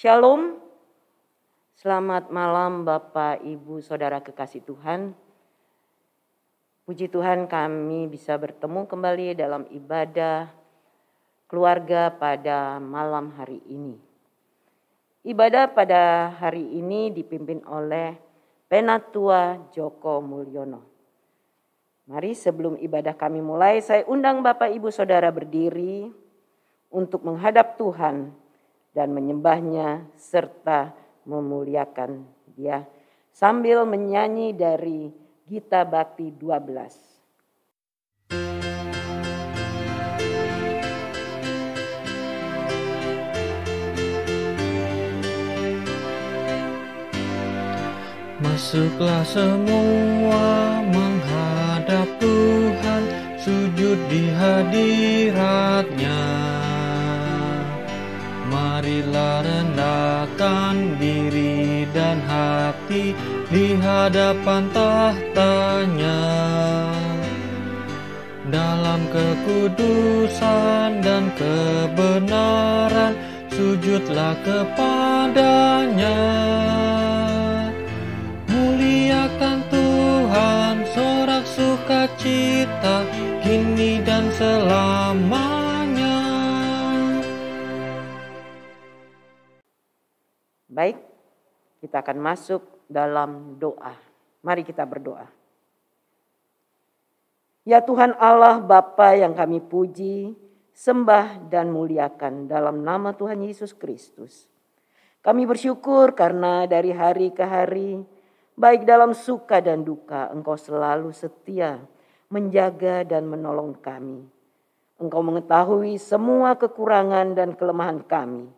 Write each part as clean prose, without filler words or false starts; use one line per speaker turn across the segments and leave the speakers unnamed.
Shalom, selamat malam Bapak, Ibu, Saudara kekasih Tuhan. Puji Tuhan kami bisa bertemu kembali dalam ibadah keluarga pada malam hari ini. Ibadah pada hari ini dipimpin oleh Penatua Joko Mulyono. Mari sebelum ibadah kami mulai, saya undang Bapak, Ibu, Saudara berdiri untuk menghadap Tuhan dan menyembahnya serta memuliakan Dia sambil menyanyi dari Gita Bakti 12.
Masuklah semua menghadap Tuhan, sujud di hadirat-Nya. Marilah rendahkan diri dan hati di hadapan tahtanya. Dalam kekudusan dan kebenaran, sujudlah kepadanya. Muliakan Tuhan, sorak sukacita, kini dan selamanya.
Baik, kita akan masuk dalam doa. Mari kita berdoa. Ya Tuhan Allah Bapa yang kami puji, sembah dan muliakan dalam nama Tuhan Yesus Kristus. Kami bersyukur karena dari hari ke hari, baik dalam suka dan duka, Engkau selalu setia menjaga dan menolong kami. Engkau mengetahui semua kekurangan dan kelemahan kami,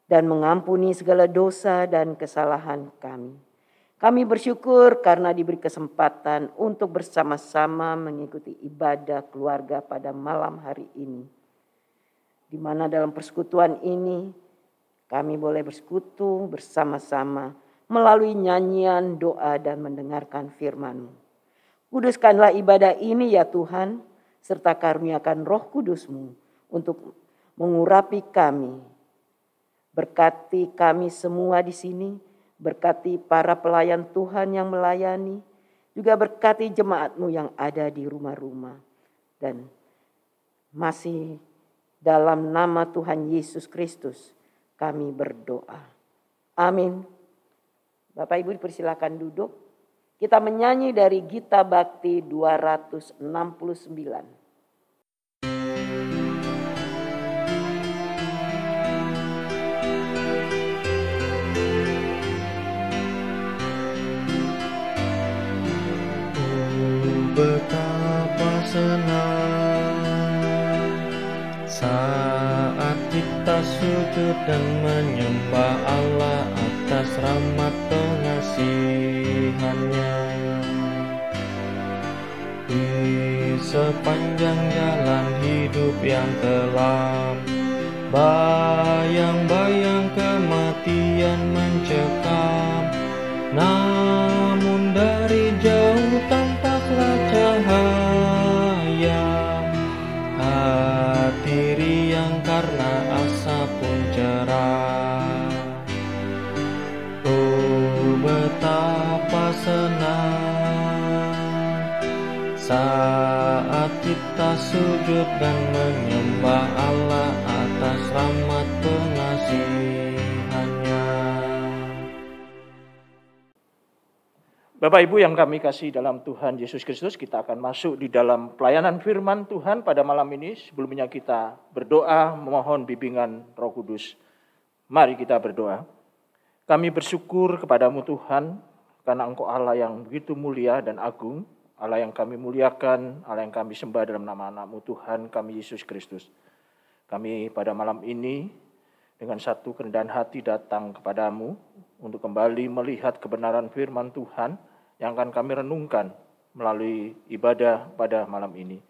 dan mengampuni segala dosa dan kesalahan kami. Kami bersyukur karena diberi kesempatan untuk bersama-sama mengikuti ibadah keluarga pada malam hari ini. Di mana dalam persekutuan ini kami boleh bersekutu bersama-sama melalui nyanyian, doa dan mendengarkan firman-Mu. Kuduskanlah ibadah ini ya Tuhan, serta karuniakan Roh Kudus-Mu untuk mengurapi kami. Berkati kami semua di sini, berkati para pelayan Tuhan yang melayani, juga berkati jemaat-Mu yang ada di rumah-rumah. Dan masih dalam nama Tuhan Yesus Kristus kami berdoa. Amin. Bapak Ibu dipersilakan duduk. Kita menyanyi dari Gita Bakti 269.
Betapa senang saat kita sujud dan menyembah Allah atas rahmat pengasihan-Nya. Di sepanjang jalan hidup yang kelam, bayang-bayang kematian mencekam, namun dari jauh tampaklah cahaya. Hati riang karena asa pun cerah. Oh betapa senang saat kita sujud dan menyembah Allah atas rahmat pengasihan-Nya.
Bapak Ibu yang kami kasih dalam Tuhan Yesus Kristus, kita akan masuk di dalam pelayanan firman Tuhan pada malam ini. Sebelumnya kita berdoa memohon bimbingan Roh Kudus. Mari kita berdoa. Kami bersyukur kepadamu Tuhan, karena Engkau Allah yang begitu mulia dan agung, Allah yang kami muliakan, Allah yang kami sembah dalam nama anak-Mu Tuhan kami Yesus Kristus. Kami pada malam ini dengan satu kerendahan hati datang kepadamu untuk kembali melihat kebenaran firman Tuhan yang akan kami renungkan melalui ibadah pada malam ini.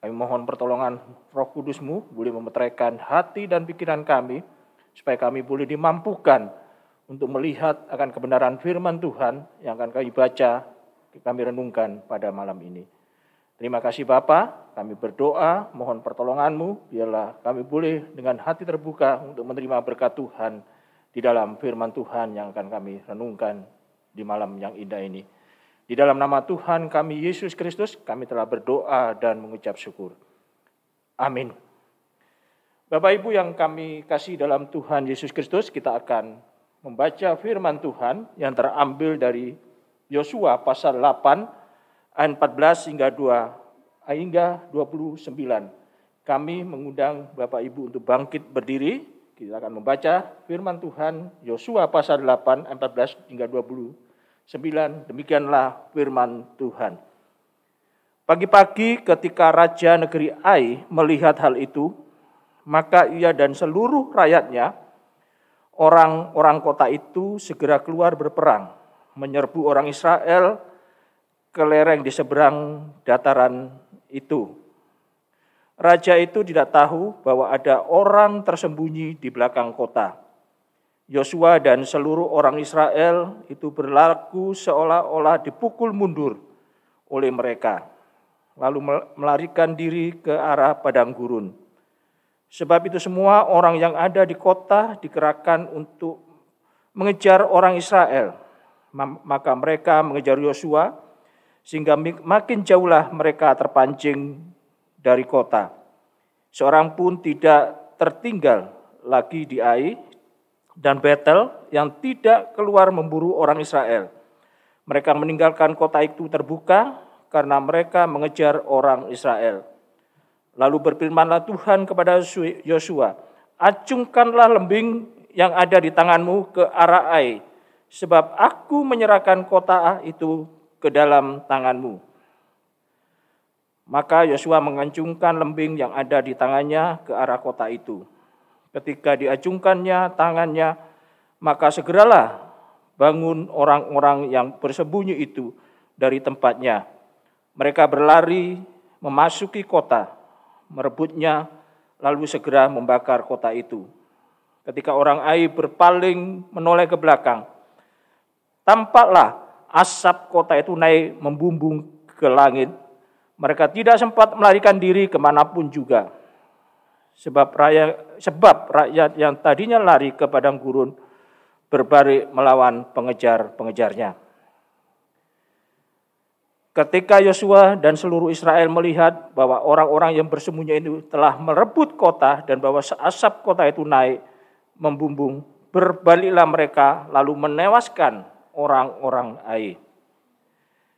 Kami mohon pertolongan Roh Kudus-Mu boleh memeteraikan hati dan pikiran kami, supaya kami boleh dimampukan untuk melihat akan kebenaran firman Tuhan yang akan kami baca, kami renungkan pada malam ini. Terima kasih Bapa, kami berdoa, mohon pertolongan-Mu, biarlah kami boleh dengan hati terbuka untuk menerima berkat Tuhan di dalam firman Tuhan yang akan kami renungkan di malam yang indah ini. Di dalam nama Tuhan kami Yesus Kristus, kami telah berdoa dan mengucap syukur. Amin. Bapak Ibu yang kami kasih dalam Tuhan Yesus Kristus, kita akan membaca firman Tuhan yang terambil dari Yosua pasal 8, ayat 14 hingga 29. Kami mengundang Bapak Ibu untuk bangkit berdiri. Kita akan membaca firman Tuhan Yosua pasal 8 ayat 14 hingga 29. Demikianlah firman Tuhan. Pagi-pagi ketika raja negeri Ai melihat hal itu, maka ia dan seluruh rakyatnya, orang-orang kota itu segera keluar berperang, menyerbu orang Israel ke lereng di seberang dataran itu. Raja itu tidak tahu bahwa ada orang tersembunyi di belakang kota. Yosua dan seluruh orang Israel itu berlaku seolah-olah dipukul mundur oleh mereka, lalu melarikan diri ke arah padang gurun. Sebab itu semua orang yang ada di kota dikerahkan untuk mengejar orang Israel. Maka mereka mengejar Yosua, sehingga makin jauhlah mereka terpancing dari kota. Seorang pun tidak tertinggal lagi di Ai dan Betel yang tidak keluar memburu orang Israel. Mereka meninggalkan kota itu terbuka karena mereka mengejar orang Israel. Lalu berfirmanlah Tuhan kepada Yosua, acungkanlah lembing yang ada di tanganmu ke arah Ai, sebab aku menyerahkan kota itu ke dalam tanganmu. Maka Yosua mengacungkan lembing yang ada di tangannya ke arah kota itu. Ketika diacungkannya tangannya, maka segeralah bangun orang-orang yang bersembunyi itu dari tempatnya. Mereka berlari memasuki kota, merebutnya, lalu segera membakar kota itu. Ketika orang Ai berpaling menoleh ke belakang, tampaklah asap kota itu naik membumbung ke langit. Mereka tidak sempat melarikan diri kemanapun juga. Sebab rakyat yang tadinya lari ke padang gurun berbalik melawan pengejar-pengejarnya. Ketika Yosua dan seluruh Israel melihat bahwa orang-orang yang bersembunyi itu telah merebut kota dan bahwa asap kota itu naik membumbung, berbaliklah mereka lalu menewaskan orang-orang Ai.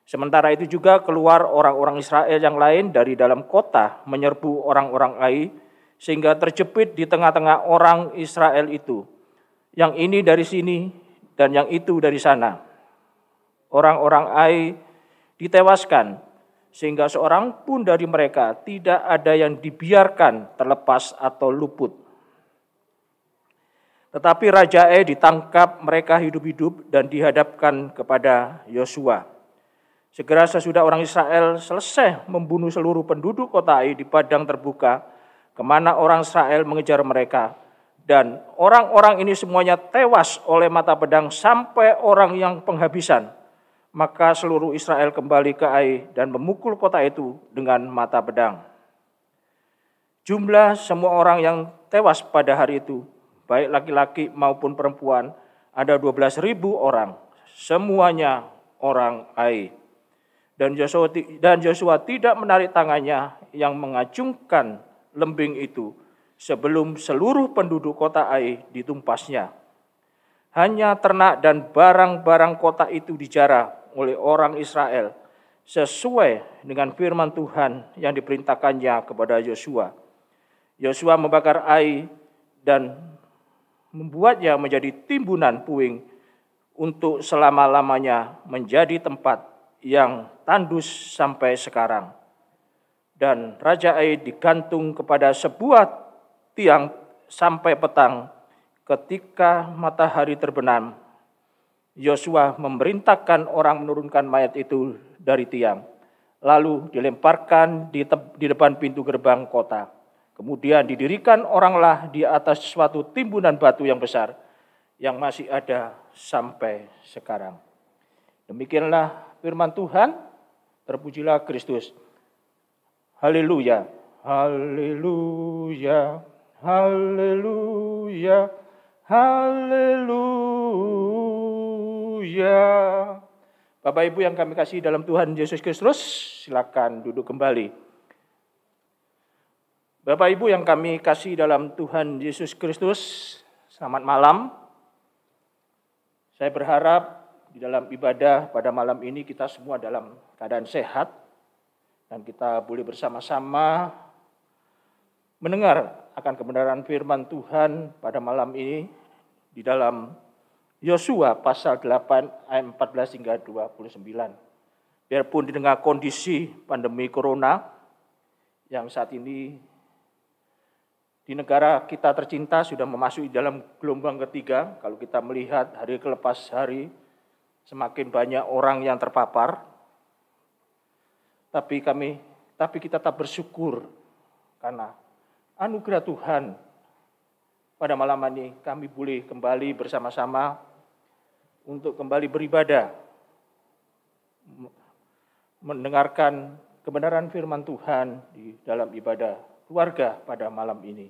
Sementara itu juga keluar orang-orang Israel yang lain dari dalam kota menyerbu orang-orang Ai, sehingga terjepit di tengah-tengah orang Israel itu. Yang ini dari sini dan yang itu dari sana. Orang-orang Ai ditewaskan, sehingga seorang pun dari mereka tidak ada yang dibiarkan terlepas atau luput. Tetapi Raja Ai ditangkap mereka hidup-hidup dan dihadapkan kepada Yosua. Segera sesudah orang Israel selesai membunuh seluruh penduduk kota Ai di padang terbuka, kemana orang Israel mengejar mereka. Dan orang-orang ini semuanya tewas oleh mata pedang sampai orang yang penghabisan. Maka seluruh Israel kembali ke Ai dan memukul kota itu dengan mata pedang. Jumlah semua orang yang tewas pada hari itu, baik laki-laki maupun perempuan, ada 12.000 orang, semuanya orang Ai. Dan Yosua tidak menarik tangannya yang mengacungkan lembing itu sebelum seluruh penduduk kota Ai ditumpasnya. Hanya ternak dan barang-barang kota itu dijarah oleh orang Israel sesuai dengan firman Tuhan yang diperintahkannya kepada Yosua. Yosua membakar Ai dan membuatnya menjadi timbunan puing untuk selama-lamanya menjadi tempat yang tandus sampai sekarang. Dan Raja Ai digantung kepada sebuah tiang sampai petang ketika matahari terbenam, Yosua memerintahkan orang menurunkan mayat itu dari tiang, lalu dilemparkan di depan pintu gerbang kota. Kemudian didirikan oranglah di atas suatu timbunan batu yang besar, yang masih ada sampai sekarang. Demikianlah firman Tuhan, terpujilah Kristus. Haleluya, haleluya, haleluya, haleluya. Bapak Ibu yang kami kasih dalam Tuhan Yesus Kristus, silakan duduk kembali. Bapak Ibu yang kami kasih dalam Tuhan Yesus Kristus, selamat malam. Saya berharap di dalam ibadah pada malam ini kita semua dalam keadaan sehat dan kita boleh bersama-sama mendengar akan kebenaran firman Tuhan pada malam ini di dalam Yosua pasal 8 ayat 14 hingga 29. Biarpun di tengah kondisi pandemi corona yang saat ini di negara kita tercinta sudah memasuki dalam gelombang ketiga, kalau kita melihat hari kelepas hari semakin banyak orang yang terpapar. Tapi kita tetap bersyukur karena anugerah Tuhan pada malam ini kami boleh kembali bersama-sama untuk kembali beribadah, mendengarkan kebenaran firman Tuhan di dalam ibadah keluarga pada malam ini.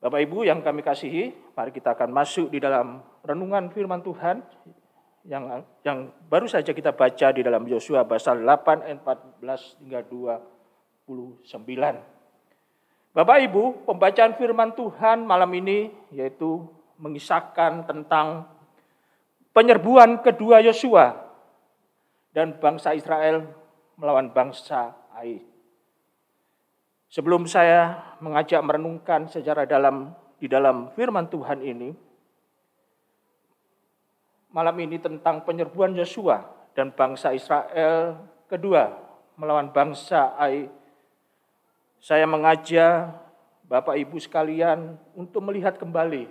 Bapak Ibu yang kami kasihi, mari kita akan masuk di dalam renungan firman Tuhan yang baru saja kita baca di dalam Yosua pasal 8 ayat 14 hingga 29. Bapak Ibu, pembacaan firman Tuhan malam ini yaitu mengisahkan tentang penyerbuan kedua Yosua dan bangsa Israel melawan bangsa Ai. Sebelum saya mengajak merenungkan secara di dalam firman Tuhan ini, malam ini tentang penyerbuan Yosua dan bangsa Israel kedua melawan bangsa Ai, saya mengajak Bapak Ibu sekalian untuk melihat kembali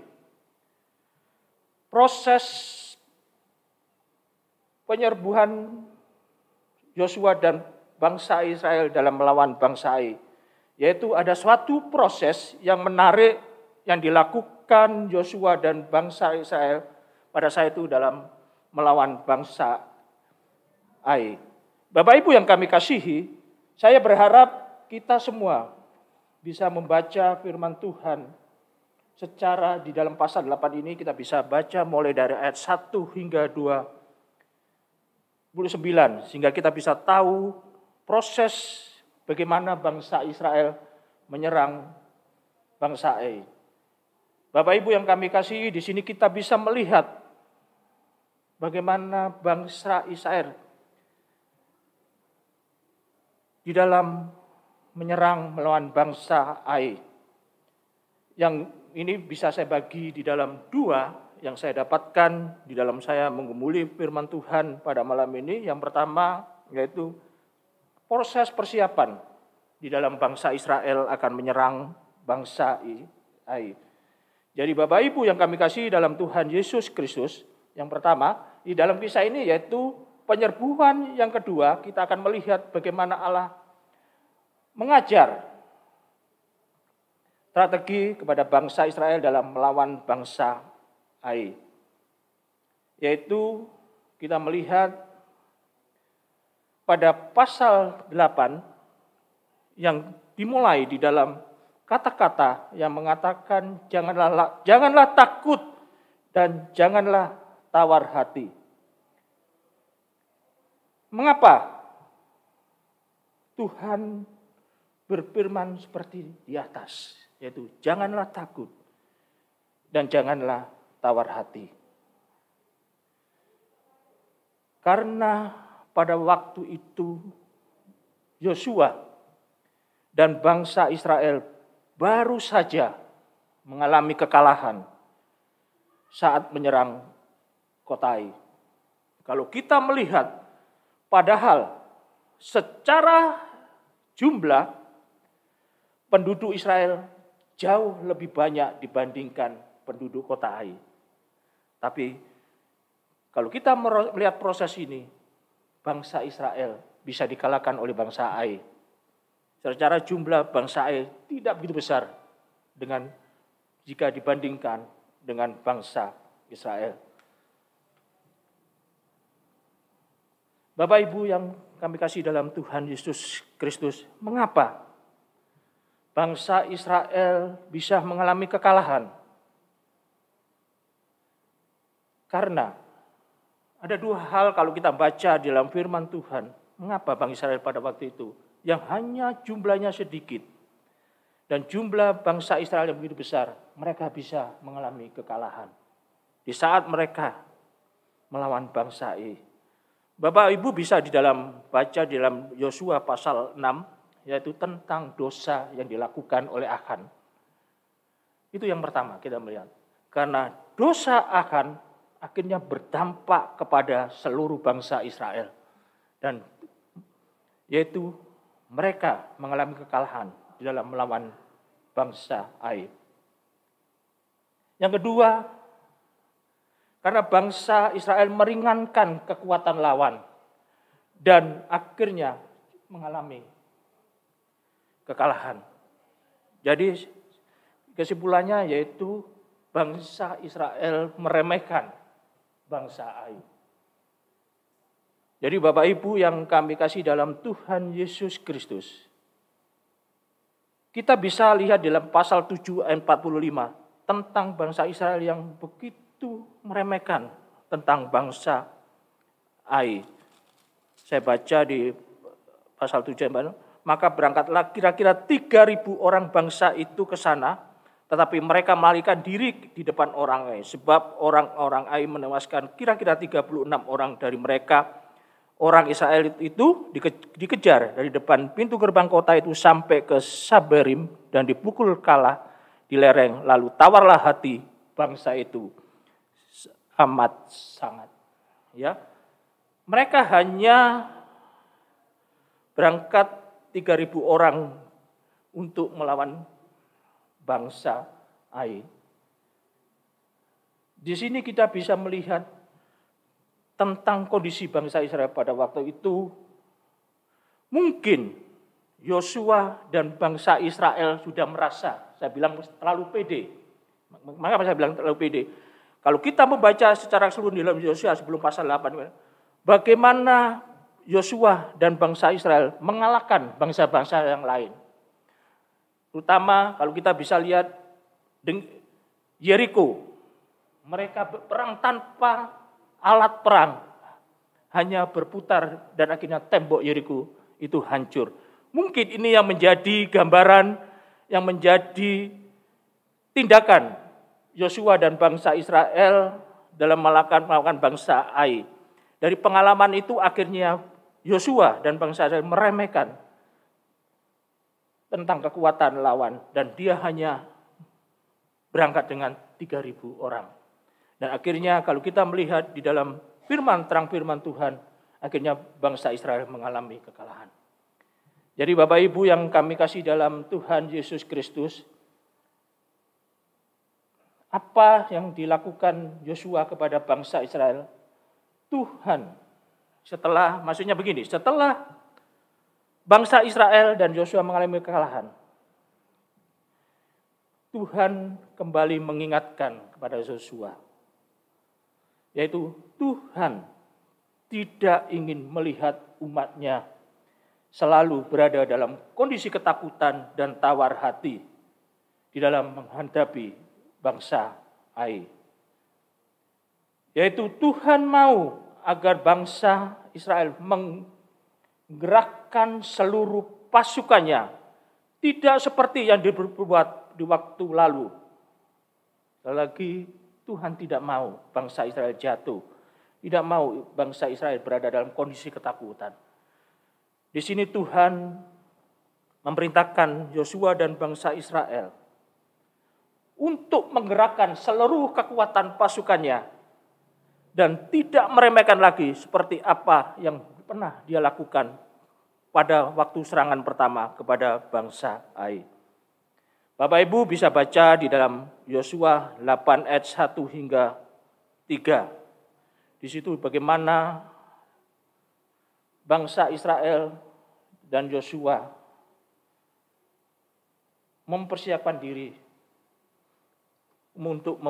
proses penyerbuan Yosua dan bangsa Israel dalam melawan bangsa Ai. Yaitu ada suatu proses yang menarik yang dilakukan Yosua dan bangsa Israel pada saat itu dalam melawan bangsa Ai. Bapak Ibu yang kami kasihi, saya berharap kita semua bisa membaca firman Tuhan secara di dalam pasal 8 ini kita bisa baca mulai dari ayat 1 hingga 29 sehingga kita bisa tahu proses bagaimana bangsa Israel menyerang bangsa Ai. Bapak Ibu yang kami kasihi, di sini kita bisa melihat bagaimana bangsa Israel di dalam menyerang melawan bangsa Ai. Yang ini bisa saya bagi di dalam dua yang saya dapatkan di dalam saya menggumuli firman Tuhan pada malam ini. Yang pertama yaitu proses persiapan di dalam bangsa Israel akan menyerang bangsa Ai. Jadi Bapak Ibu yang kami kasih dalam Tuhan Yesus Kristus, yang pertama di dalam kisah ini yaitu penyerbuan yang kedua, kita akan melihat bagaimana Allah mengajar strategi kepada bangsa Israel dalam melawan bangsa Ai. Yaitu kita melihat pada pasal 8 yang dimulai di dalam kata-kata yang mengatakan janganlah takut dan janganlah tawar hati. Mengapa Tuhan berfirman seperti di atas, yaitu janganlah takut dan janganlah tawar hati. Karena pada waktu itu Yosua dan bangsa Israel baru saja mengalami kekalahan saat menyerang kota Ai. Kalau kita melihat, padahal secara jumlah penduduk Israel jauh lebih banyak dibandingkan penduduk kota Ai. Tapi kalau kita melihat proses ini, bangsa Israel bisa dikalahkan oleh bangsa Ai. Secara jumlah bangsa Ai tidak begitu besar dengan jika dibandingkan dengan bangsa Israel. Bapak Ibu yang kami kasih dalam Tuhan Yesus Kristus, mengapa bangsa Israel bisa mengalami kekalahan? Karena ada dua hal kalau kita baca dalam firman Tuhan, mengapa bangsa Israel pada waktu itu yang hanya jumlahnya sedikit dan jumlah bangsa Israel yang begitu besar, mereka bisa mengalami kekalahan di saat mereka melawan bangsa Ai. Bapak Ibu bisa baca di dalam Yosua pasal 6, yaitu tentang dosa yang dilakukan oleh Achan. Itu yang pertama kita melihat. Karena dosa Achan akhirnya berdampak kepada seluruh bangsa Israel. Dan yaitu mereka mengalami kekalahan di dalam melawan bangsa Ai. Yang kedua, karena bangsa Israel meringankan kekuatan lawan dan akhirnya mengalami kekalahan. Jadi kesimpulannya yaitu bangsa Israel meremehkan bangsa Ai. Jadi Bapak Ibu yang kami kasih dalam Tuhan Yesus Kristus, kita bisa lihat dalam pasal 7 ayat 45 tentang bangsa Israel yang begitu meremehkan tentang bangsa Ai. Saya baca di pasal 7 ayat 45, maka berangkatlah kira-kira 3.000 orang bangsa itu ke sana, tetapi mereka melarikan diri di depan orang Ai, sebab orang-orang Ai menewaskan kira-kira 36 orang dari mereka. Orang Israel itu dikejar dari depan pintu gerbang kota itu sampai ke Saberim dan dipukul kalah di lereng. Lalu tawarlah hati bangsa itu amat sangat. Ya, mereka hanya berangkat 3.000 orang untuk melawan bangsa Ai. Di sini kita bisa melihat tentang kondisi bangsa Israel pada waktu itu. Mungkin Yosua dan bangsa Israel sudah merasa, saya bilang terlalu pede. Maka saya bilang terlalu pede. Kalau kita membaca secara keseluruhan dalam Yosua sebelum pasal 8, bagaimana Yosua dan bangsa Israel mengalahkan bangsa-bangsa yang lain. Terutama kalau kita bisa lihat Yeriko. Mereka berperang tanpa alat perang. Hanya berputar dan akhirnya tembok Yeriko itu hancur. Mungkin ini yang menjadi gambaran, yang menjadi tindakan Yosua dan bangsa Israel dalam melawan bangsa Ai. Dari pengalaman itu akhirnya Yosua dan bangsa Israel meremehkan tentang kekuatan lawan. Dan dia hanya berangkat dengan 3.000 orang. Dan akhirnya kalau kita melihat di dalam terang firman Tuhan, akhirnya bangsa Israel mengalami kekalahan. Jadi Bapak Ibu yang kami kasih dalam Tuhan Yesus Kristus, apa yang dilakukan Yosua kepada bangsa Israel? Tuhan setelah bangsa Israel dan Yosua mengalami kekalahan, Tuhan kembali mengingatkan kepada Yosua, yaitu Tuhan tidak ingin melihat umatnya selalu berada dalam kondisi ketakutan dan tawar hati di dalam menghadapi bangsa Ai. Yaitu Tuhan mau agar bangsa Israel menggerakkan seluruh pasukannya, tidak seperti yang diperbuat di waktu lalu. Lagi Tuhan tidak mau bangsa Israel jatuh, tidak mau bangsa Israel berada dalam kondisi ketakutan. Di sini Tuhan memerintahkan Yosua dan bangsa Israel untuk menggerakkan seluruh kekuatan pasukannya dan tidak meremehkan lagi seperti apa yang pernah dia lakukan pada waktu serangan pertama kepada bangsa Ai. Bapak Ibu bisa baca di dalam Yosua 8 ayat 1 hingga 3. Di situ bagaimana bangsa Israel dan Yosua mempersiapkan diri untuk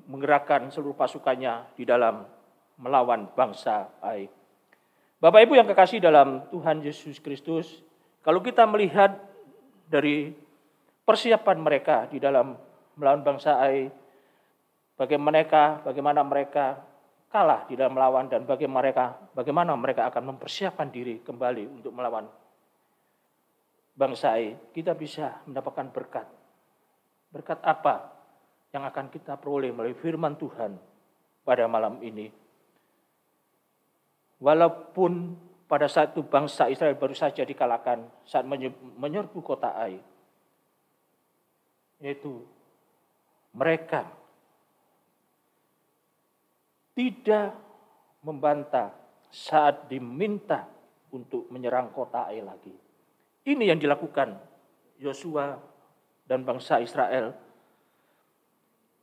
menggerakkan seluruh pasukannya di dalam melawan bangsa Ai. Bapak Ibu yang kekasih dalam Tuhan Yesus Kristus, kalau kita melihat dari persiapan mereka di dalam melawan bangsa Ai, bagaimana mereka kalah di dalam melawan dan bagaimana mereka akan mempersiapkan diri kembali untuk melawan bangsa Ai, kita bisa mendapatkan berkat. Berkat apa yang akan kita peroleh melalui firman Tuhan pada malam ini? Walaupun pada saat itu bangsa Israel baru saja dikalahkan saat menyerbu kota Ai, yaitu mereka tidak membantah saat diminta untuk menyerang kota Ai lagi. Ini yang dilakukan Yosua dan bangsa Israel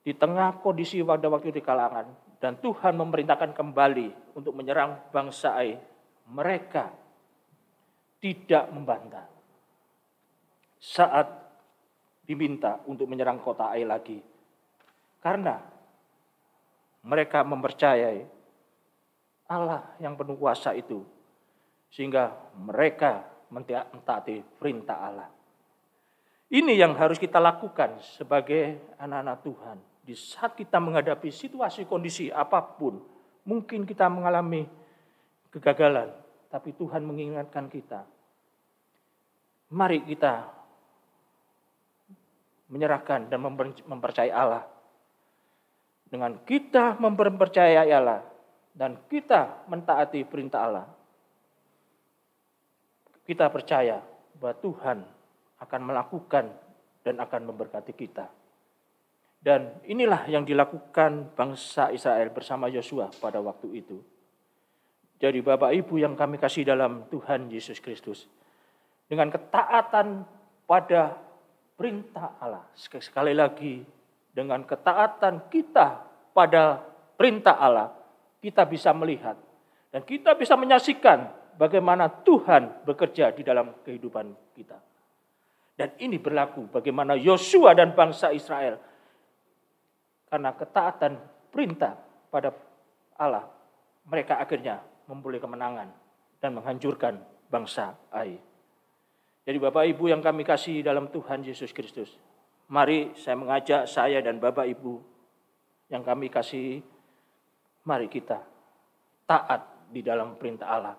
di tengah kondisi pada waktu dikalahkan, dan Tuhan memerintahkan kembali untuk menyerang bangsa Ai. Mereka tidak membantah saat diminta untuk menyerang kota Ai lagi. Karena mereka mempercayai Allah yang penuh kuasa itu, sehingga mereka mentaati perintah Allah. Ini yang harus kita lakukan sebagai anak-anak Tuhan. Di saat kita menghadapi situasi kondisi apapun, mungkin kita mengalami kegagalan, tapi Tuhan mengingatkan kita. Mari kita menyerahkan dan mempercayai Allah. Dengan kita mempercayai Allah dan kita mentaati perintah Allah, kita percaya bahwa Tuhan akan melakukan dan akan memberkati kita. Dan inilah yang dilakukan bangsa Israel bersama Yosua pada waktu itu. Jadi Bapak Ibu yang kami kasih dalam Tuhan Yesus Kristus, dengan ketaatan pada perintah Allah, sekali lagi dengan ketaatan kita pada perintah Allah, kita bisa melihat dan kita bisa menyaksikan bagaimana Tuhan bekerja di dalam kehidupan kita. Dan ini berlaku bagaimana Yosua dan bangsa Israel, karena ketaatan perintah pada Allah, mereka akhirnya memperoleh kemenangan dan menghancurkan bangsa Ai. Jadi Bapak Ibu yang kami kasih dalam Tuhan Yesus Kristus, mari saya mengajak saya dan Bapak Ibu yang kami kasih, mari kita taat di dalam perintah Allah,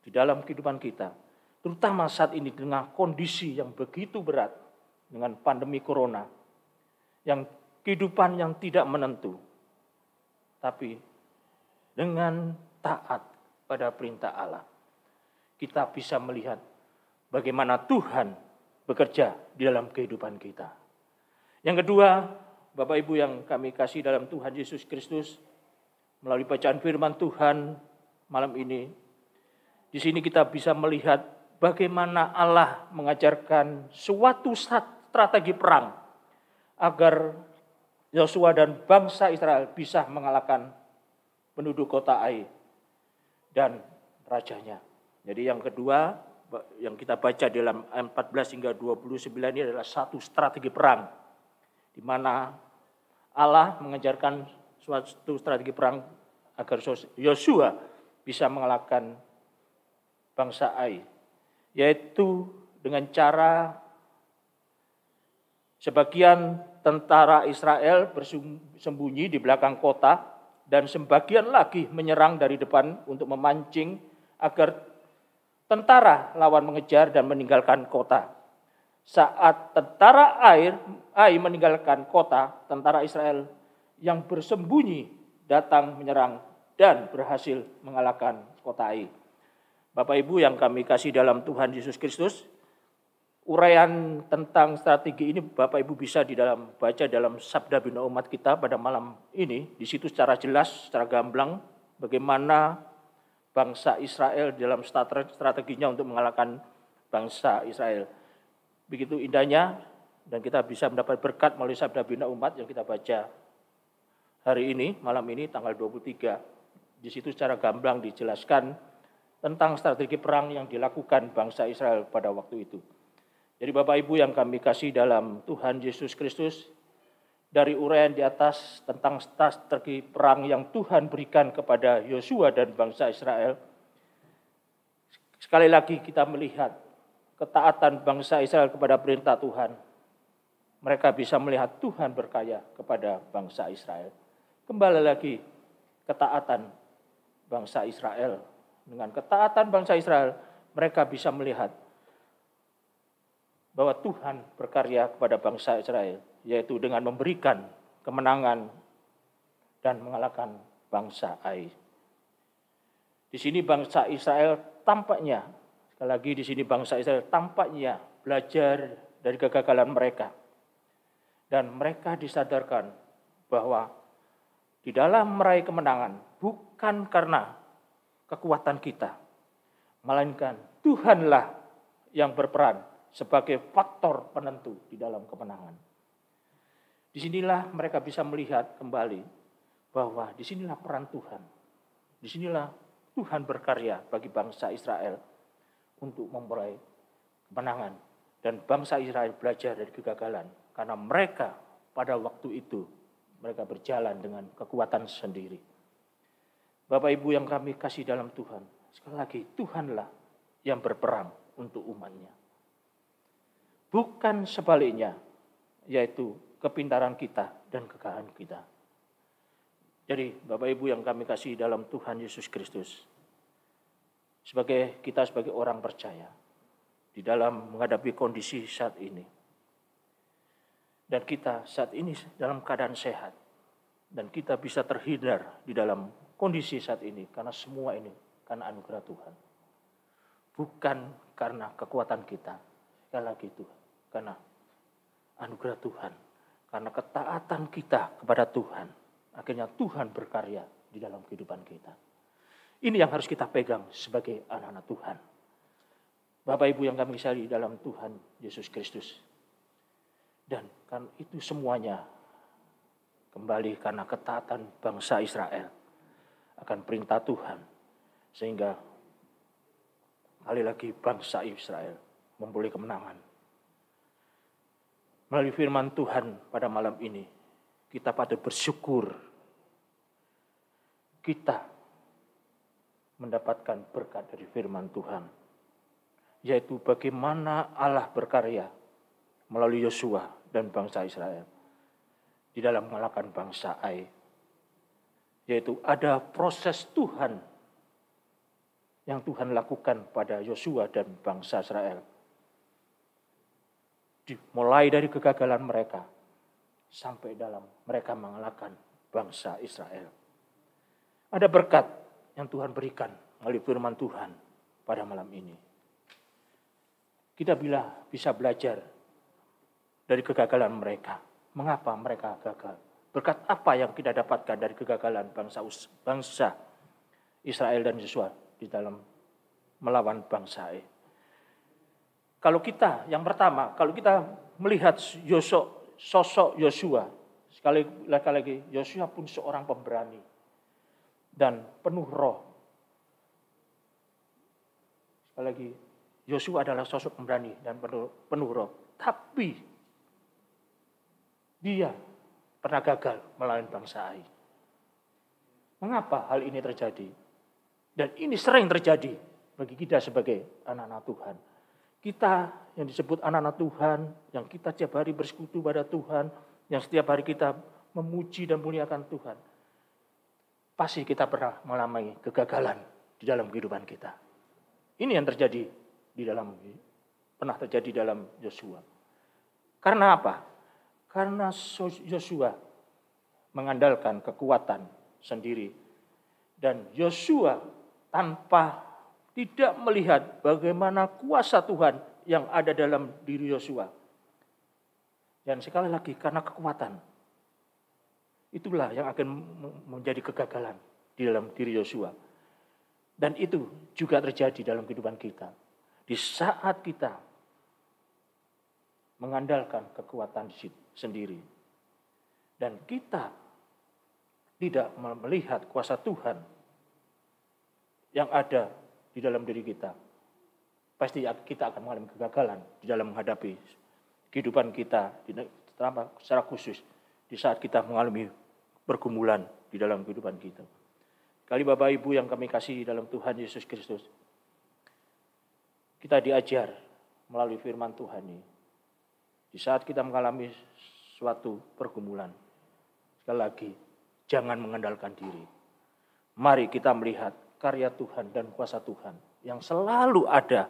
di dalam kehidupan kita. Terutama saat ini dengan kondisi yang begitu berat, dengan pandemi corona, yang kehidupan yang tidak menentu. Tapi dengan taat pada perintah Allah, kita bisa melihat bagaimana Tuhan bekerja di dalam kehidupan kita. Yang kedua, Bapak Ibu yang kami kasih dalam Tuhan Yesus Kristus, melalui bacaan firman Tuhan malam ini, di sini kita bisa melihat bagaimana Allah mengajarkan suatu strategi perang agar Yosua dan bangsa Israel bisa mengalahkan penduduk kota Ai dan rajanya. Jadi yang kedua yang kita baca dalam ayat 14 hingga 29 ini adalah satu strategi perang, di mana Allah mengajarkan suatu strategi perang agar Yosua bisa mengalahkan bangsa Ai, yaitu dengan cara sebagian tentara Israel bersembunyi di belakang kota dan sebagian lagi menyerang dari depan untuk memancing agar tentara lawan mengejar dan meninggalkan kota. Saat tentara Ai meninggalkan kota, tentara Israel yang bersembunyi datang menyerang dan berhasil mengalahkan kota Ai. Bapak Ibu yang kami kasih dalam Tuhan Yesus Kristus, uraian tentang strategi ini Bapak Ibu bisa baca dalam Sabda Bina Umat kita pada malam ini. Di situ secara jelas, secara gamblang bagaimana bangsa Israel dalam strateginya untuk mengalahkan bangsa Israel. Begitu indahnya dan kita bisa mendapat berkat melalui sabda bina umat yang kita baca hari ini, malam ini tanggal 23. Di situ secara gamblang dijelaskan tentang strategi perang yang dilakukan bangsa Israel pada waktu itu. Jadi Bapak Ibu yang kami kasih dalam Tuhan Yesus Kristus, dari uraian di atas tentang strategi perang yang Tuhan berikan kepada Yosua dan bangsa Israel, sekali lagi kita melihat ketaatan bangsa Israel kepada perintah Tuhan. Mereka bisa melihat Tuhan berkarya kepada bangsa Israel. Kembali lagi ketaatan bangsa Israel. Dengan ketaatan bangsa Israel, mereka bisa melihat bahwa Tuhan berkarya kepada bangsa Israel, yaitu dengan memberikan kemenangan dan mengalahkan bangsa Ai. Di sini bangsa Israel tampaknya, sekali lagi di sini bangsa Israel tampaknya belajar dari kegagalan mereka. Dan mereka disadarkan bahwa di dalam meraih kemenangan bukan karena kekuatan kita, melainkan Tuhanlah yang berperan sebagai faktor penentu di dalam kemenangan. Disinilah mereka bisa melihat kembali bahwa disinilah peran Tuhan. Disinilah Tuhan berkarya bagi bangsa Israel untuk memperoleh kemenangan. Dan bangsa Israel belajar dari kegagalan. Karena mereka pada waktu itu, mereka berjalan dengan kekuatan sendiri. Bapak Ibu yang kami kasih dalam Tuhan, sekali lagi Tuhanlah yang berperang untuk umatnya. Bukan sebaliknya, yaitu kepintaran kita dan kegagalan kita. Jadi Bapak Ibu yang kami kasih dalam Tuhan Yesus Kristus, kita sebagai orang percaya, di dalam menghadapi kondisi saat ini, dan kita saat ini dalam keadaan sehat, dan kita bisa terhindar di dalam kondisi saat ini, karena semua ini karena anugerah Tuhan. Bukan karena kekuatan kita, sekali lagi Tuhan, karena anugerah Tuhan, karena ketaatan kita kepada Tuhan, akhirnya Tuhan berkarya di dalam kehidupan kita. Ini yang harus kita pegang sebagai anak-anak Tuhan. Bapak Ibu yang kami kasihi dalam Tuhan Yesus Kristus. Dan kan itu semuanya kembali karena ketaatan bangsa Israel akan perintah Tuhan. Sehingga kali lagi bangsa Israel memperoleh kemenangan. Melalui firman Tuhan pada malam ini, kita patut bersyukur. Kita mendapatkan berkat dari firman Tuhan. Yaitu bagaimana Allah berkarya melalui Yosua dan bangsa Israel di dalam mengalahkan bangsa Ai. Yaitu ada proses Tuhan yang Tuhan lakukan pada Yosua dan bangsa Israel. Mulai dari kegagalan mereka sampai dalam mereka mengalahkan bangsa Israel. Ada berkat yang Tuhan berikan melalui firman Tuhan pada malam ini. Kita bisa belajar dari kegagalan mereka. Mengapa mereka gagal? Berkat apa yang kita dapatkan dari kegagalan bangsa Israel dan Yosua di dalam melawan bangsa Ai? Kalau kita, yang pertama, kalau kita melihat sosok Yosua, sekali lagi Yosua pun seorang pemberani dan penuh roh. Sekali lagi, Yosua adalah sosok pemberani dan penuh roh. Tapi dia pernah gagal melawan bangsa Ai. Mengapa hal ini terjadi? Dan ini sering terjadi bagi kita sebagai anak-anak Tuhan. Kita yang disebut anak-anak Tuhan, yang kita setiap hari bersekutu pada Tuhan, yang setiap hari kita memuji dan muliakan Tuhan. Pasti kita pernah mengalami kegagalan di dalam kehidupan kita. Ini yang pernah terjadi dalam Yosua. Karena apa? Karena Yosua mengandalkan kekuatan sendiri. Dan Yosua tidak melihat bagaimana kuasa Tuhan yang ada dalam diri Yosua. Dan sekali lagi karena kekuatan. Itulah yang akan menjadi kegagalan di dalam diri Yosua. Dan itu juga terjadi dalam kehidupan kita. Di saat kita mengandalkan kekuatan sendiri. Dan kita tidak melihat kuasa Tuhan yang ada di dalam diri kita. Pasti kita akan mengalami kegagalan di dalam menghadapi kehidupan kita secara khusus di saat kita mengalami pergumulan di dalam kehidupan kita. Kali Bapak Ibu yang kami kasih dalam Tuhan Yesus Kristus, kita diajar melalui firman Tuhan ini. Di saat kita mengalami suatu pergumulan, sekali lagi, jangan mengandalkan diri. Mari kita melihat karya Tuhan dan kuasa Tuhan yang selalu ada,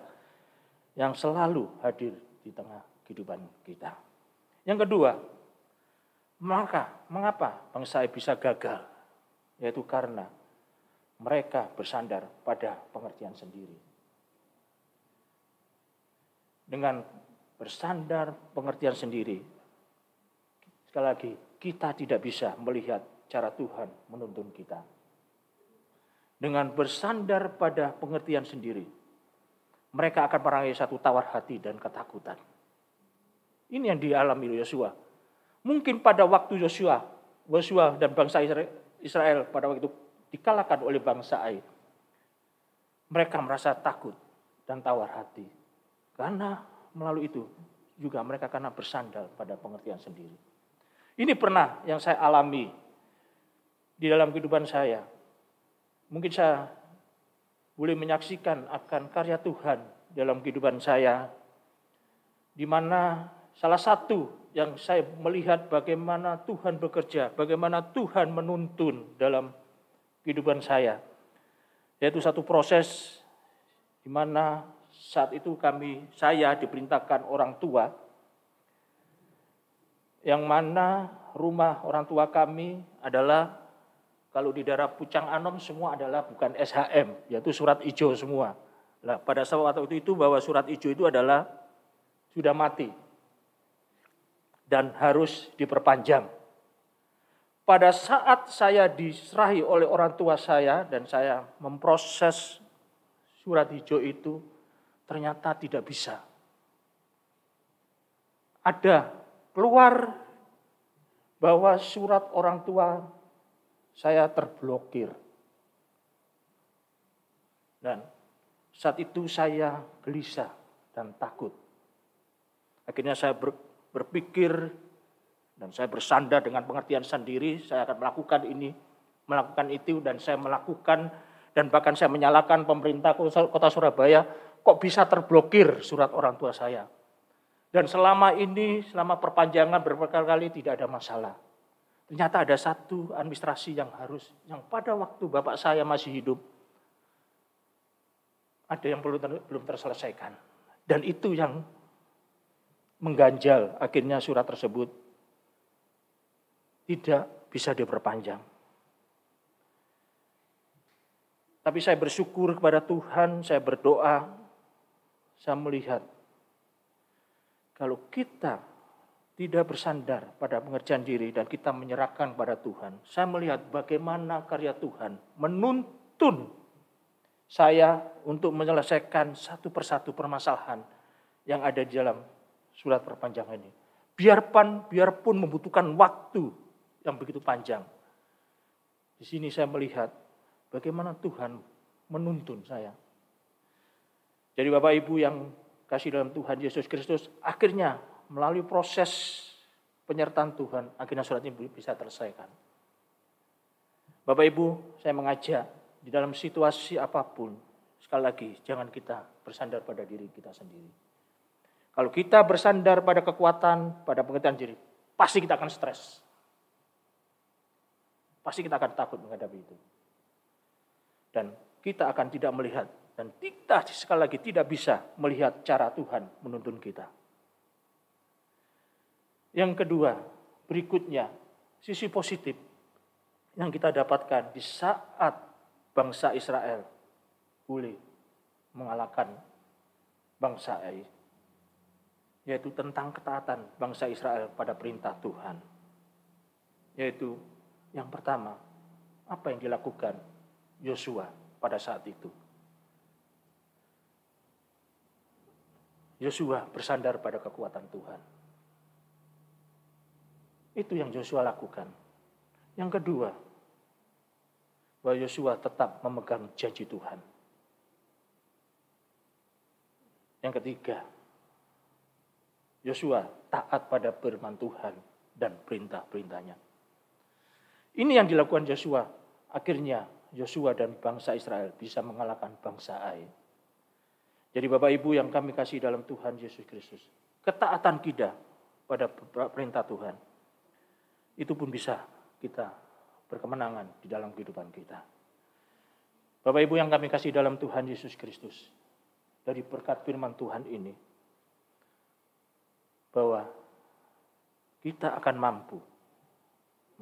yang selalu hadir di tengah kehidupan kita. Yang kedua, mengapa bangsa bisa gagal? Yaitu karena mereka bersandar pada pengertian sendiri. Dengan bersandar pengertian sendiri, sekali lagi, kita tidak bisa melihat cara Tuhan menuntun kita. Dengan bersandar pada pengertian sendiri, mereka akan meraih satu tawar hati dan ketakutan. Ini yang dialami Yosua. Mungkin pada waktu Yosua dan bangsa Israel pada waktu itu dikalahkan oleh bangsa Ai, mereka merasa takut dan tawar hati. Karena melalui itu juga mereka karena bersandar pada pengertian sendiri. Ini pernah yang saya alami di dalam kehidupan saya. Mungkin saya boleh menyaksikan akan karya Tuhan dalam kehidupan saya, di mana salah satu yang saya melihat bagaimana Tuhan bekerja, bagaimana Tuhan menuntun dalam kehidupan saya, yaitu satu proses di mana saat itu saya diperintahkan orang tua, yang mana rumah orang tua kami adalah, kalau di daerah Pucang Anom semua adalah bukan SHM, yaitu surat hijau semua. Nah, pada saat waktu itu bahwa surat hijau itu adalah sudah mati dan harus diperpanjang. Pada saat saya diserahi oleh orang tua saya dan saya memproses surat hijau itu, ternyata tidak bisa. Ada keluar bahwa surat orang tua saya terblokir. Dan saat itu saya gelisah dan takut. Akhirnya saya berpikir dan saya bersandar dengan pengertian sendiri, saya akan melakukan ini, melakukan itu, dan saya melakukan, dan bahkan saya menyalahkan pemerintah kota Surabaya, kok bisa terblokir surat orang tua saya. Dan selama ini, selama perpanjangan berkali-kali tidak ada masalah. Ternyata ada satu administrasi yang pada waktu bapak saya masih hidup, ada yang belum terselesaikan. Dan itu yang mengganjal, akhirnya surat tersebut tidak bisa diperpanjang. Tapi saya bersyukur kepada Tuhan, saya berdoa, saya melihat kalau kita tidak bersandar pada pengertian diri dan kita menyerahkan pada Tuhan, saya melihat bagaimana karya Tuhan menuntun saya untuk menyelesaikan satu persatu permasalahan yang ada di dalam surat perpanjangan ini. Biarpun membutuhkan waktu yang begitu panjang. Di sini saya melihat bagaimana Tuhan menuntun saya. Jadi Bapak Ibu yang kasih dalam Tuhan Yesus Kristus, akhirnya melalui proses penyertaan Tuhan, akhirnya surat ini bisa terselesaikan. Bapak Ibu, saya mengajak di dalam situasi apapun, sekali lagi, jangan kita bersandar pada diri kita sendiri. Kalau kita bersandar pada kekuatan, pada pengertian diri, pasti kita akan stres. Pasti kita akan takut menghadapi itu. Dan kita akan tidak melihat, dan kita sekali lagi tidak bisa melihat cara Tuhan menuntun kita. Yang kedua, berikutnya, sisi positif yang kita dapatkan di saat bangsa Israel boleh mengalahkan bangsa Ai, yaitu tentang ketaatan bangsa Israel pada perintah Tuhan. Yaitu yang pertama, apa yang dilakukan Yosua pada saat itu. Yosua bersandar pada kekuatan Tuhan. Itu yang Yosua lakukan. Yang kedua, bahwa Yosua tetap memegang janji Tuhan. Yang ketiga, Yosua taat pada firman Tuhan dan perintah-perintahnya. Ini yang dilakukan Yosua. Akhirnya Yosua dan bangsa Israel bisa mengalahkan bangsa Ai. Jadi Bapak Ibu yang kami kasih dalam Tuhan Yesus Kristus, ketaatan kita pada perintah Tuhan, itu pun bisa kita berkemenangan di dalam kehidupan kita. Bapak Ibu yang kami kasih dalam Tuhan Yesus Kristus, dari berkat firman Tuhan ini, bahwa kita akan mampu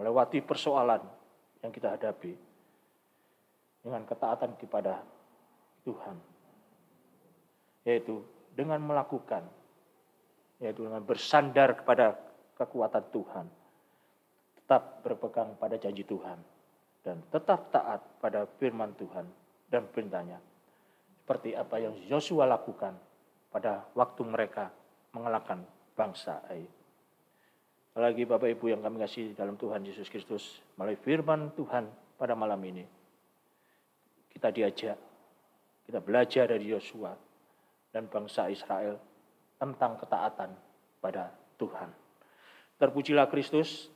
melewati persoalan yang kita hadapi dengan ketaatan kepada Tuhan, yaitu dengan melakukan, yaitu dengan bersandar kepada kekuatan Tuhan, tetap berpegang pada janji Tuhan, dan tetap taat pada firman Tuhan dan perintahnya. Seperti apa yang Yosua lakukan pada waktu mereka mengalahkan bangsa Ai. Lagi Bapak Ibu yang kami kasih dalam Tuhan Yesus Kristus, melalui firman Tuhan pada malam ini, kita diajak, kita belajar dari Yosua dan bangsa Israel tentang ketaatan pada Tuhan. Terpujilah Kristus,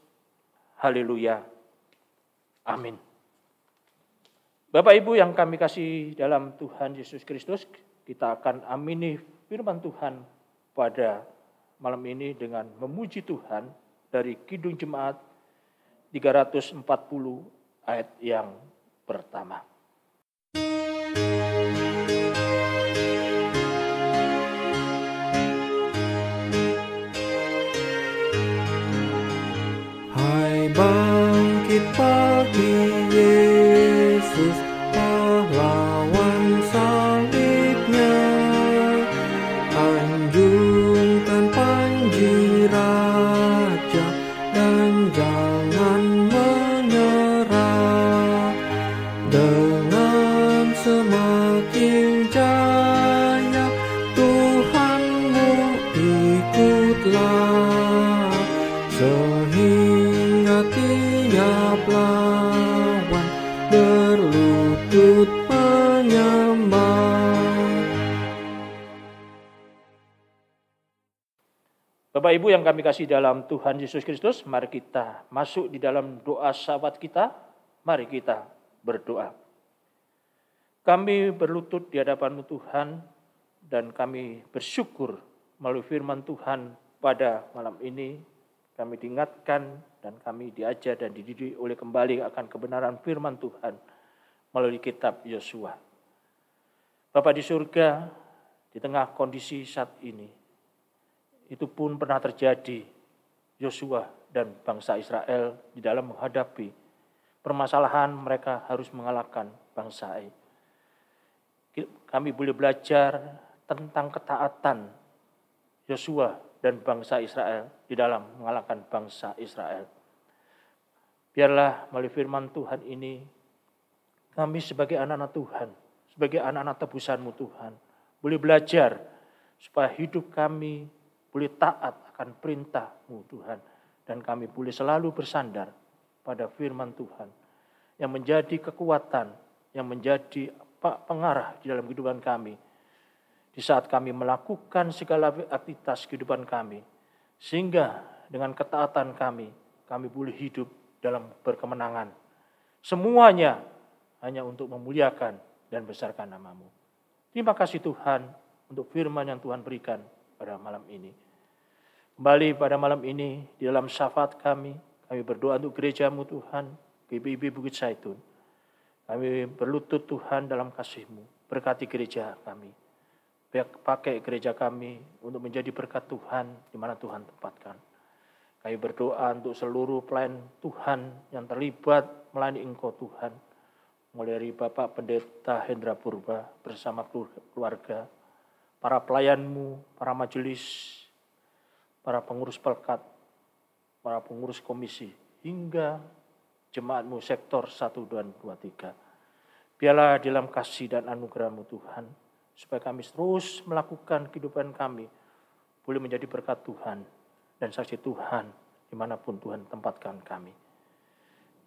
haleluya, amin. Bapak Ibu yang kami kasih dalam Tuhan Yesus Kristus, kita akan amini firman Tuhan pada malam ini dengan memuji Tuhan dari Kidung Jemaat 340 ayat yang pertama.
Hai bangkit pagi Yesus, pahlawan salibnya, anjungkan panji raja dan jangan menyerah. Dengan semakin jaya Tuhanmu ikutlah, sehingga tiap lawan berlutut menyembah.
Bapak Ibu yang kami kasih dalam Tuhan Yesus Kristus, mari kita masuk di dalam doa sahabat kita. Mari kita berdoa. Kami berlutut di hadapan Tuhan dan kami bersyukur melalui firman Tuhan pada malam ini. Kami diingatkan dan kami diajar dan dididik oleh kembali akan kebenaran firman Tuhan melalui kitab Yosua. Bapa di surga, di tengah kondisi saat ini, itu pun pernah terjadi Yosua dan bangsa Israel di dalam menghadapi permasalahan mereka harus mengalahkan bangsa Ai. Kami boleh belajar tentang ketaatan Yosua dan bangsa Israel di dalam mengalahkan bangsa Israel. Biarlah melalui firman Tuhan ini, kami sebagai anak-anak Tuhan, sebagai anak-anak tebusan-Mu Tuhan, boleh belajar supaya hidup kami boleh taat akan perintah-Mu Tuhan. Dan kami boleh selalu bersandar pada firman Tuhan yang menjadi kekuatan, yang menjadi pengarah di dalam kehidupan kami. Di saat kami melakukan segala aktivitas kehidupan kami, sehingga dengan ketaatan kami boleh hidup dalam berkemenangan. Semuanya hanya untuk memuliakan dan besarkan nama-Mu. Terima kasih Tuhan untuk firman yang Tuhan berikan pada malam ini. Kembali pada malam ini, di dalam syafaat kami berdoa untuk gereja-Mu Tuhan, GBIB Bukit Zaitun. Kami berlutut Tuhan dalam kasih-Mu, berkati gereja kami. Pakai gereja kami untuk menjadi berkat Tuhan di mana Tuhan tempatkan. Kami berdoa untuk seluruh pelayan Tuhan yang terlibat melayani Engkau Tuhan. Mulai dari Bapak Pendeta Hendra Purba bersama keluarga, para pelayan-Mu, para majelis, para pengurus pelkat, para pengurus komisi, hingga jemaat-Mu sektor 1, 2, 3. Biarlah dalam kasih dan anugerah-Mu Tuhan, supaya kami terus melakukan kehidupan kami, boleh menjadi berkat Tuhan dan saksi Tuhan di dimanapun Tuhan tempatkan kami.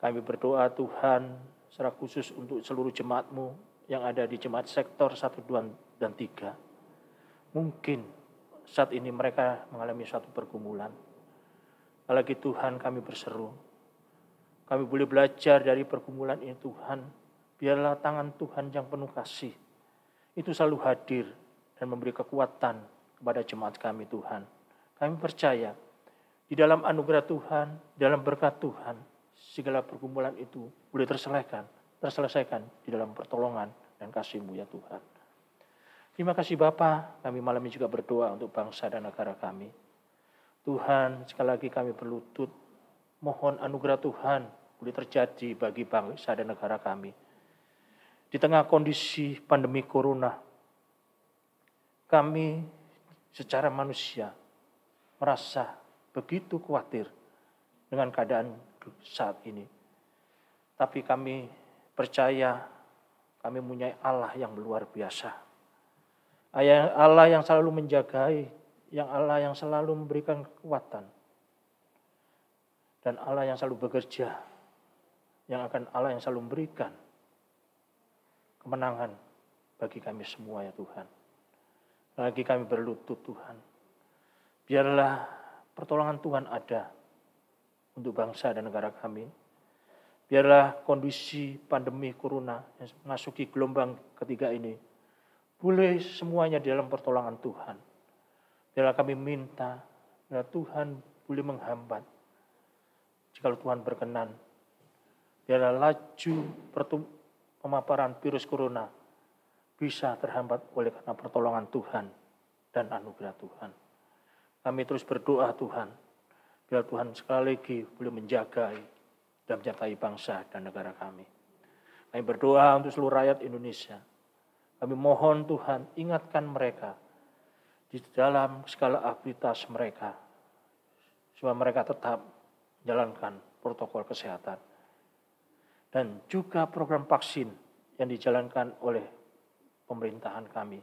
Kami berdoa Tuhan secara khusus untuk seluruh jemaat-Mu yang ada di jemaat sektor 1, 2, dan 3. Mungkin saat ini mereka mengalami suatu pergumulan. Apalagi Tuhan kami berseru, kami boleh belajar dari pergumulan ini Tuhan. Biarlah tangan Tuhan yang penuh kasih itu selalu hadir dan memberi kekuatan kepada jemaat kami Tuhan. Kami percaya di dalam anugerah Tuhan, dalam berkat Tuhan, segala pergumulan itu boleh terselesaikan di dalam pertolongan dan kasih-Mu ya Tuhan. Terima kasih Bapa, kami malam ini juga berdoa untuk bangsa dan negara kami. Tuhan, sekali lagi kami berlutut, mohon anugerah Tuhan boleh terjadi bagi bangsa dan negara kami. Di tengah kondisi pandemi corona, kami secara manusia merasa begitu khawatir dengan keadaan saat ini. Tapi kami percaya kami mempunyai Allah yang luar biasa. Allah yang selalu menjagai, yang Allah yang selalu memberikan kekuatan. Dan Allah yang selalu bekerja, Allah yang selalu memberikan kemenangan bagi kami semua ya Tuhan. Lagi kami berlutut Tuhan. Biarlah pertolongan Tuhan ada untuk bangsa dan negara kami. Biarlah kondisi pandemi corona yang memasuki gelombang ketiga ini boleh semuanya di dalam pertolongan Tuhan. Biarlah kami minta, biarlah Tuhan boleh menghambat. Jika Tuhan berkenan, biarlah laju pemaparan virus corona bisa terhambat oleh karena pertolongan Tuhan dan anugerah Tuhan. Kami terus berdoa Tuhan, biar Tuhan sekali lagi boleh menjaga dan menyertai bangsa dan negara kami. Kami berdoa untuk seluruh rakyat Indonesia. Kami mohon Tuhan ingatkan mereka di dalam segala aktivitas mereka, supaya mereka tetap menjalankan protokol kesehatan. Dan juga program vaksin yang dijalankan oleh pemerintahan kami.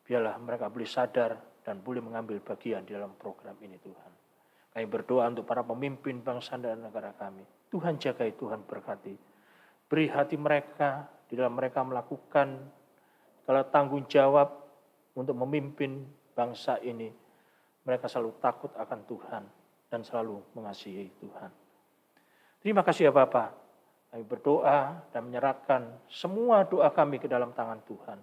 Biarlah mereka boleh sadar dan boleh mengambil bagian di dalam program ini Tuhan. Kami berdoa untuk para pemimpin bangsa dan negara kami. Tuhan jagai, Tuhan berkati. Beri hati mereka di dalam mereka melakukan segala tanggung jawab untuk memimpin bangsa ini. Mereka selalu takut akan Tuhan dan selalu mengasihi Tuhan. Terima kasih ya Bapak. Kami berdoa dan menyerahkan semua doa kami ke dalam tangan Tuhan.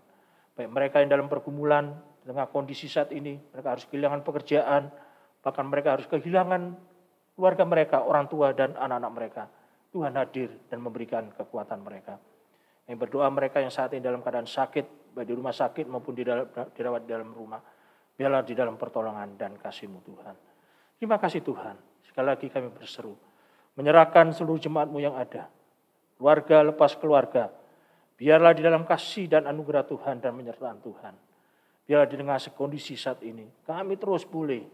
Baik mereka yang dalam pergumulan, di tengah kondisi saat ini, mereka harus kehilangan pekerjaan, bahkan mereka harus kehilangan keluarga mereka, orang tua dan anak-anak mereka. Tuhan hadir dan memberikan kekuatan mereka. Kami berdoa mereka yang saat ini dalam keadaan sakit, baik di rumah sakit maupun dirawat di dalam rumah. Biarlah di dalam pertolongan dan kasih-Mu Tuhan. Terima kasih Tuhan. Sekali lagi kami berseru, menyerahkan seluruh jemaat-Mu yang ada. Keluarga lepas keluarga, biarlah di dalam kasih dan anugerah Tuhan dan penyertaan Tuhan. Biarlah di tengah kondisi saat ini, kami terus boleh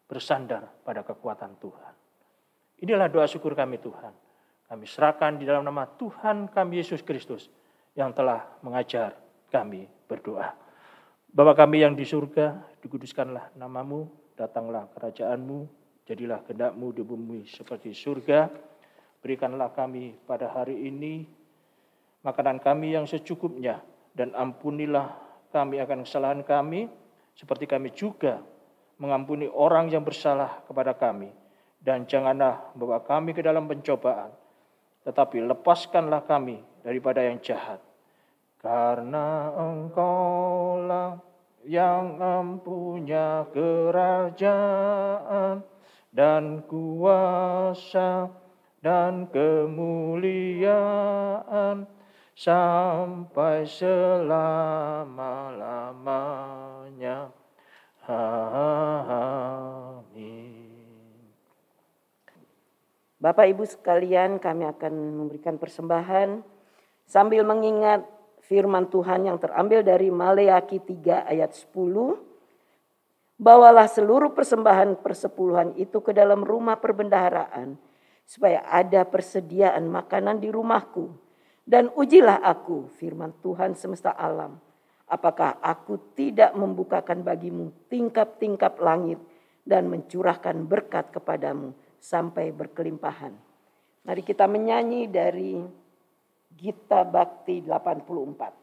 bersandar pada kekuatan Tuhan. Inilah doa syukur kami Tuhan. Kami serahkan di dalam nama Tuhan kami Yesus Kristus yang telah mengajar kami berdoa. Bapa kami yang di surga, dikuduskanlah nama-Mu, datanglah kerajaan-Mu, jadilah kehendak-Mu di bumi seperti surga. Berikanlah kami pada hari ini makanan kami yang secukupnya, dan ampunilah kami akan kesalahan kami, seperti kami juga mengampuni orang yang bersalah kepada kami. Dan janganlah membawa kami ke dalam pencobaan, tetapi lepaskanlah kami daripada yang jahat. Karena Engkau-lah yang mempunyai kerajaan dan kuasa dan kemuliaan sampai selama-lamanya. Amin.
Bapak Ibu sekalian, kami akan memberikan persembahan sambil mengingat firman Tuhan yang terambil dari Maleakhi 3 ayat 10. Bawalah seluruh persembahan persepuluhan itu ke dalam rumah perbendaharaan, supaya ada persediaan makanan di rumahku. Dan ujilah aku, firman Tuhan semesta alam, apakah aku tidak membukakan bagimu tingkap-tingkap langit dan mencurahkan berkat kepadamu sampai berkelimpahan. Mari kita menyanyi dari Gita Bakti 84.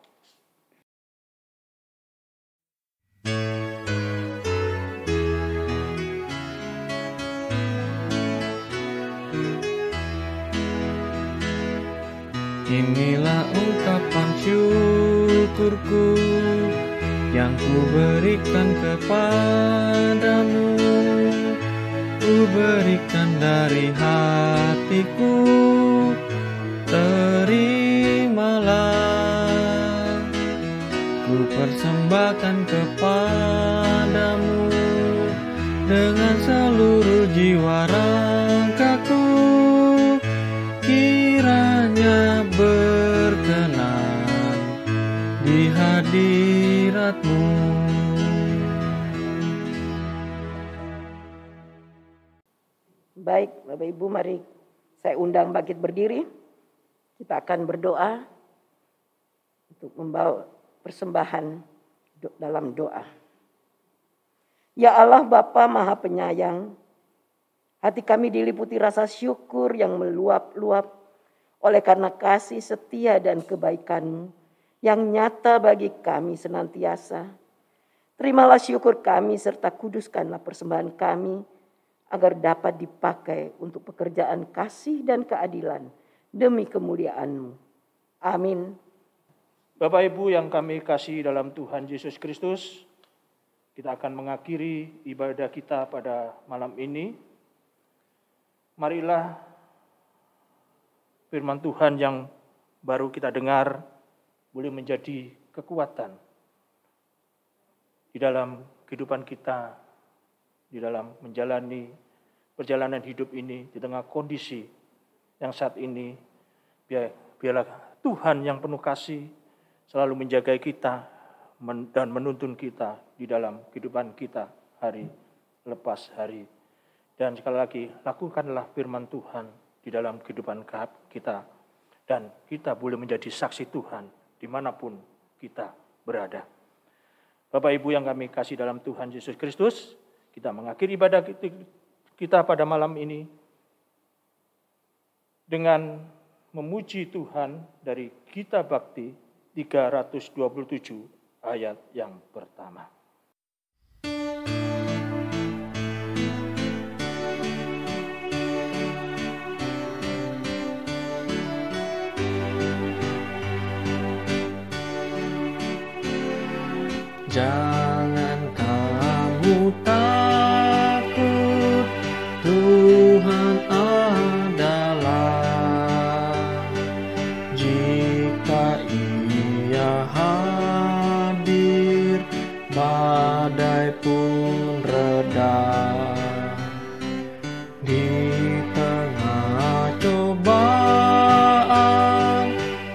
Inilah ungkapan syukurku yang ku berikan kepadamu. Ku berikan dari hatiku, terimalah. Ku persembahkan kepadamu dengan seluruh jiwa ragaku. Kiranya berkenan di hadirat-Mu.
Baik, Bapak Ibu, mari saya undang bangkit berdiri. Kita akan berdoa untuk membawa persembahan dalam doa. Ya Allah Bapa Maha Penyayang, hati kami diliputi rasa syukur yang meluap-luap oleh karena kasih setia dan kebaikan-Mu yang nyata bagi kami senantiasa. Terimalah syukur kami serta kuduskanlah persembahan kami agar dapat dipakai untuk pekerjaan kasih dan keadilan demi kemuliaan-Mu. Amin.
Bapak Ibu yang kami kasih dalam Tuhan Yesus Kristus, kita akan mengakhiri ibadah kita pada malam ini. Marilah firman Tuhan yang baru kita dengar boleh menjadi kekuatan di dalam kehidupan kita, di dalam menjalani perjalanan hidup ini di tengah kondisi yang saat ini. Biarlah Tuhan yang penuh kasih selalu menjaga kita dan menuntun kita di dalam kehidupan kita hari lepas hari. Dan sekali lagi, lakukanlah firman Tuhan di dalam kehidupan kita. Dan kita boleh menjadi saksi Tuhan dimanapun kita berada. Bapak Ibu yang kami kasih dalam Tuhan Yesus Kristus, kita mengakhiri ibadah kita pada malam ini dengan memuji Tuhan dari Gita Bakti 327 ayat yang pertama.
Jangan kamu takut, Tuhan adalah. Jika Ia hadir, badai pun reda. Di tengah cobaan,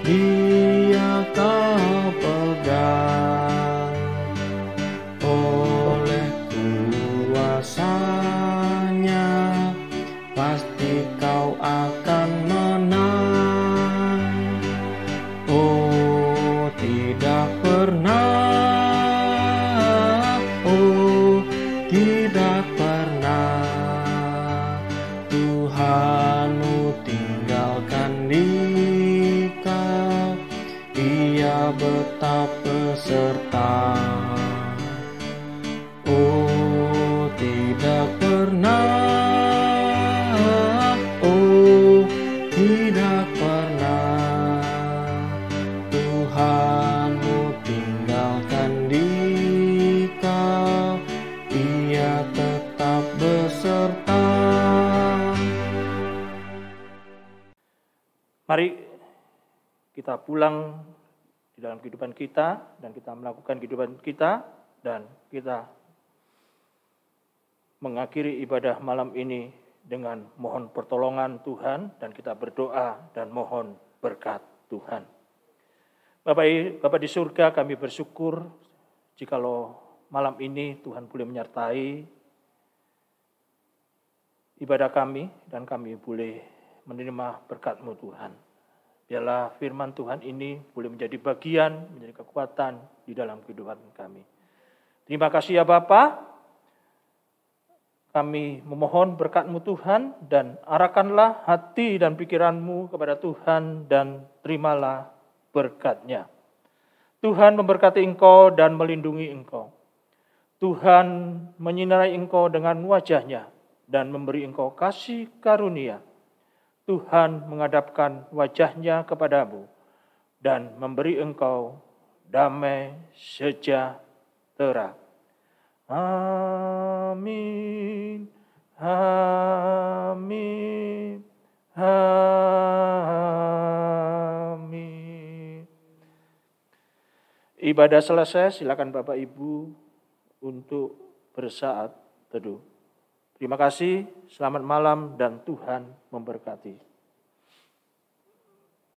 Dia kau pegang. Kuasanya pasti kau akan menang. Oh, tidak pernah, oh, tidak pernah Tuhanmu tinggalkan dikau. Ia tetap beserta. Oh, tidak pernah, oh, tidak pernah Tuhanmu tinggalkan dikau. Ia tetap beserta.
Mari kita pulang di dalam kehidupan kita dan kita melakukan kehidupan kita dan kita mengakhiri ibadah malam ini dengan mohon pertolongan Tuhan dan kita berdoa dan mohon berkat Tuhan. Bapak di surga, kami bersyukur jikalau malam ini Tuhan boleh menyertai ibadah kami dan kami boleh menerima berkat-Mu Tuhan. Biarlah firman Tuhan ini boleh menjadi bagian, menjadi kekuatan di dalam kehidupan kami. Terima kasih ya Bapa. Kami memohon berkat-Mu Tuhan, dan arahkanlah hati dan pikiran-Mu kepada Tuhan, dan terimalah berkat-Nya. Tuhan memberkati engkau dan melindungi engkau. Tuhan menyinari engkau dengan wajah-Nya dan memberi engkau kasih karunia. Tuhan menghadapkan wajah-Nya kepadamu dan memberi engkau damai sejahtera. Amin. Amin. Amin. Ibadah selesai, silakan Bapak Ibu untuk bersaat teduh. Terima kasih, selamat malam dan Tuhan memberkati.